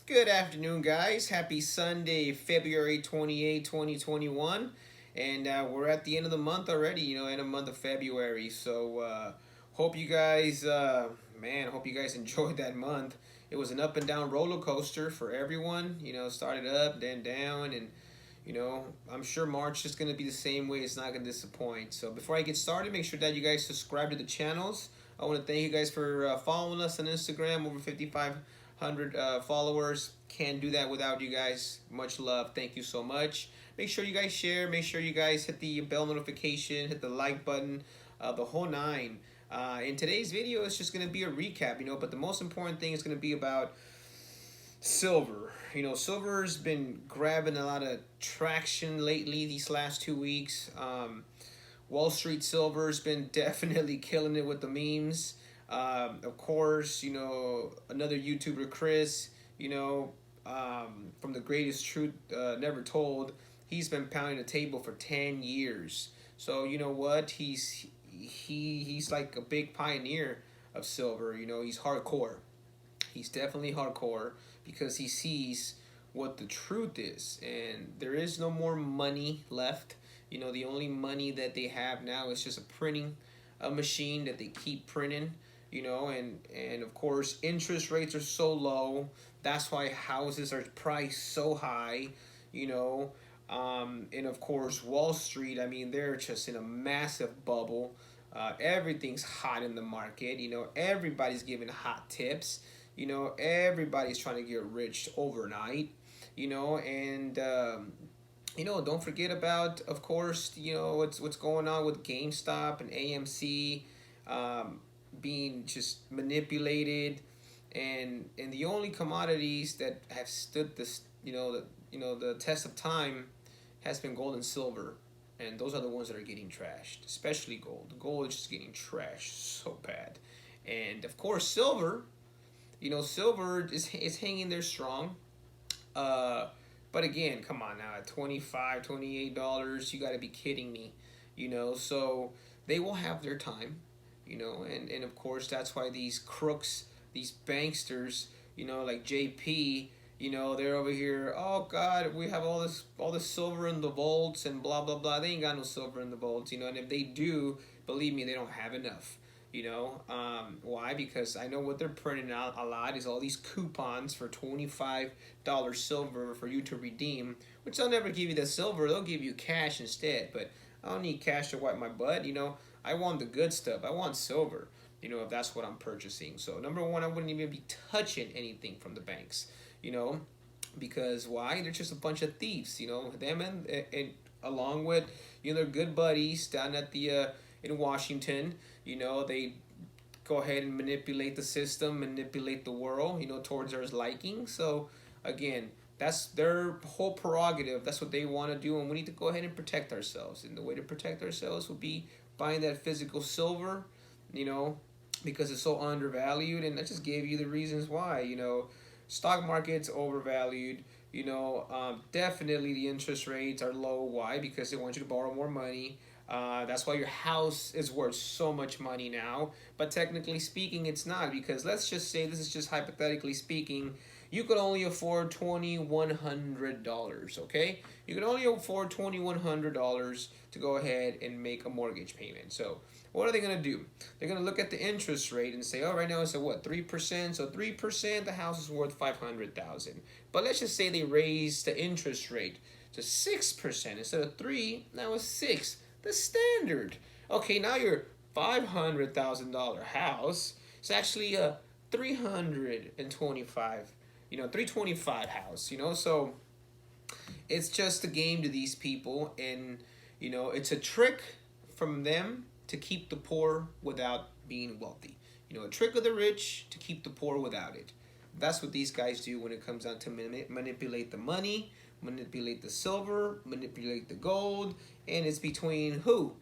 Good afternoon, guys. Happy Sunday, February 28, 2021. And we're at the end of the month already, end of month of February. So, hope you guys, hope you guys enjoyed that month. It was an up and down roller coaster for everyone. Started up, then down. And, I'm sure March is going to be the same way. It's not going to disappoint. So, before I get started, make sure that you guys subscribe to the channels. I want to thank you guys for following us on Instagram, over 5,500 followers. Can't do that without you guys. Much love. Thank you so much. Make sure you guys share. Make sure you guys hit the bell notification, hit the like button, the whole nine. In today's video, it's just going to be a recap, but the most important thing is going to be about silver. Silver's been grabbing a lot of traction lately these last 2 weeks. Wall Street Silver's been definitely killing it with the memes. Of course, another YouTuber, Chris, from The Greatest Truth Never Told, he's been pounding the table for 10 years. So, you know what? He's like a big pioneer of silver. He's hardcore. He's definitely hardcore because he sees what the truth is. And there is no more money left. The only money that they have now is just a printing machine that they keep printing, and of course interest rates are so low. That's why houses are priced so high, and of course Wall Street, I mean, they're just in a massive bubble. Everything's hot in the market, everybody's giving hot tips, everybody's trying to get rich overnight, and don't forget about, of course, what's going on with GameStop and AMC, being just manipulated, and the only commodities that have stood this, the test of time has been gold and silver, and those are the ones that are getting trashed, especially gold. Gold is just getting trashed so bad, and of course silver. Silver is hanging there strong. But again, come on now, at $25, $28, you got to be kidding me. So they will have their time, and of course that's why these crooks, these banksters, like JP, they're over here, oh God, we have all this silver in the vaults and blah blah blah. They ain't got no silver in the vaults, and if they do, believe me, they don't have enough. Why? Because I know what they're printing out a lot is all these coupons for $25 silver for you to redeem, which they'll never give you the silver. They'll give you cash instead. But I don't need cash to wipe my butt. I want the good stuff. I want silver, if that's what I'm purchasing. So number one, I wouldn't even be touching anything from the banks, because why? They're just a bunch of thieves, them and along with, their good buddies down at the in Washington. They go ahead and manipulate the system, manipulate the world, towards their liking. So again, that's their whole prerogative. That's what they want to do, and we need to go ahead and protect ourselves. And the way to protect ourselves would be buying that physical silver, because it's so undervalued. And I just gave you the reasons why. Stock market's overvalued. Definitely the interest rates are low. Why? Because they want you to borrow more money. That's why your house is worth so much money now. But technically speaking, it's not, because let's just say, this is just hypothetically speaking, you could only afford $2,100, okay? You can only afford $2,100 to go ahead and make a mortgage payment. So what are they going to do? They're going to look at the interest rate and say, oh, right now it's at what, 3%? So 3%, the house is worth $500,000. But let's just say they raise the interest rate to 6%. Instead of 3, now it's 6. The standard. Okay, now your $500,000 house is actually a 325 house, so it's just a game to these people, and it's a trick from them to keep the poor without being wealthy. A trick of the rich to keep the poor without it. That's what these guys do when it comes down to manipulate the money, manipulate the silver, manipulate the gold, and it's between who?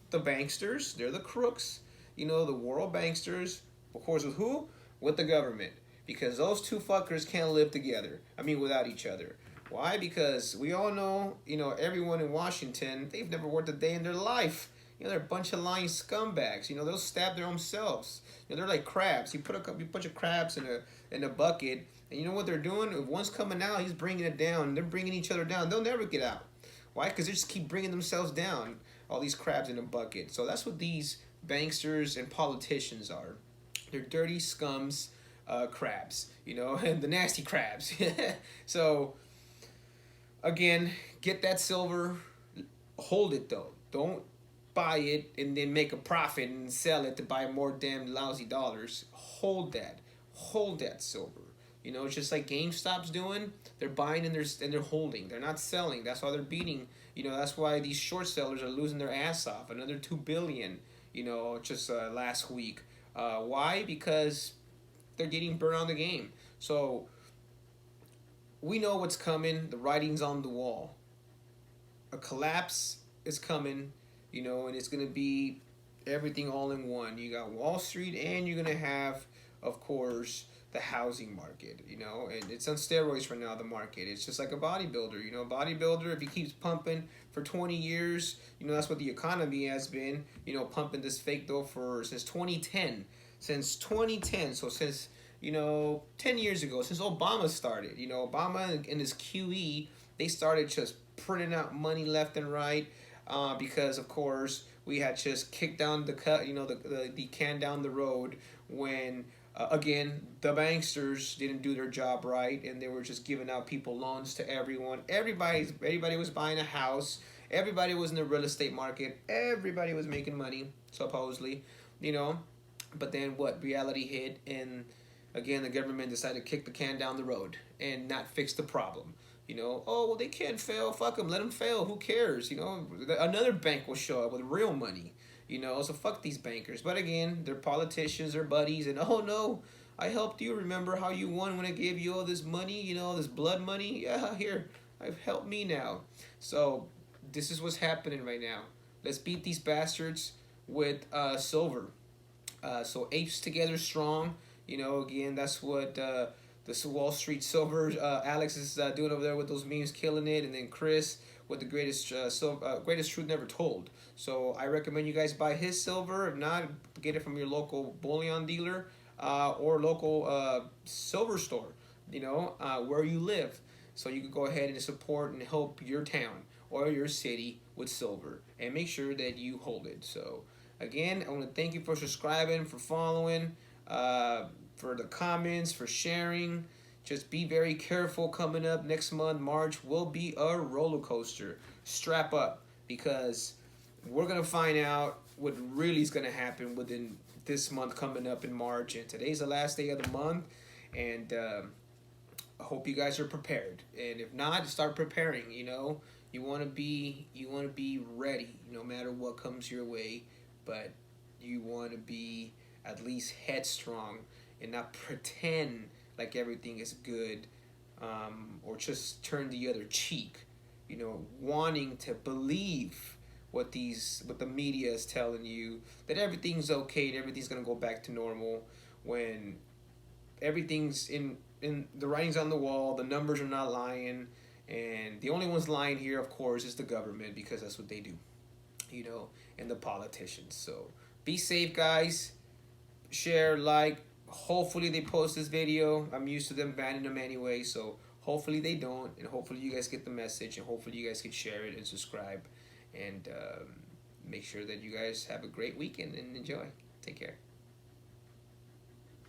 The banksters. They're the crooks. The world banksters. Of course, with who? With the government. Because those two fuckers can't live together. I mean, without each other. Why? Because we all know, everyone in Washington, they've never worked a day in their life. They're a bunch of lying scumbags. They'll stab their own selves. They're like crabs. You put a bunch of crabs in a bucket, And you know what they're doing? If one's coming out, he's bringing it down. They're bringing each other down. They'll never get out. Why? Because they just keep bringing themselves down. All these crabs in a bucket. So that's what these banksters and politicians are. They're dirty scums, crabs, and the nasty crabs. So again, get that silver, hold it though. Don't buy it and then make a profit and sell it to buy more damn lousy dollars. Hold that. Hold that silver. It's just like GameStop's doing. They're buying and they're holding. They're not selling. That's why they're beating. That's why these short sellers are losing their ass off. Another 2 billion. Just last week. Why? Because they're getting burned on the game. So we know what's coming. The writing's on the wall. A collapse is coming, and it's going to be everything all in one. You got Wall Street, and you're going to have, of course, the housing market, and it's on steroids right now, the market. It's just like a bodybuilder, bodybuilder, if he keeps pumping for 20 years, that's what the economy has been, pumping this fake dough since 2010. Since 2010, so since 10 years ago, since Obama started. Obama and his QE, they started just printing out money left and right, because of course we had just kicked down the the can down the road when again the banksters didn't do their job right, and they were just giving out people loans to everyone. Everybody was buying a house. Everybody was in the real estate market. Everybody was making money supposedly, but then what? Reality hit, and again the government decided to kick the can down the road and not fix the problem. Oh, well, they can't fail. Fuck them. Let them fail. Who cares? Another bank will show up with real money. So fuck these bankers. But again, they're politicians, they're buddies, and oh no, I helped you. Remember how you won when I gave you all this money? This blood money. Yeah, here, I've helped me now. So this is what's happening right now. Let's beat these bastards with silver. So apes together strong. Again, that's what this Wall Street silver. Alex is doing over there with those memes, killing it, and then Chris with the greatest greatest truth never told. So I recommend you guys buy his silver. If not, get it from your local bullion dealer or local silver store. Where you live, so you can go ahead and support and help your town or your city with silver, and make sure that you hold it. So again, I want to thank you for subscribing, for following. For the comments, for sharing. Just be very careful coming up next month. March will be a roller coaster. Strap up, because we're going to find out what really is going to happen within this month coming up in March. And today's the last day of the month. And I hope you guys are prepared. And if not, start preparing. You want to be ready no matter what comes your way. But you want to be at least headstrong and not pretend like everything is good, or just turn the other cheek, wanting to believe what the media is telling you, that everything's okay and everything's going to go back to normal, when everything's in the writing's on the wall, the numbers are not lying, and the only ones lying here, of course, is the government, because that's what they do, and the politicians. So be safe, guys. Share, like. Hopefully they post this video. I'm used to them banning them anyway, so hopefully they don't, and hopefully you guys get the message, and hopefully you guys can share it and subscribe, and make sure that you guys have a great weekend and enjoy. Take care.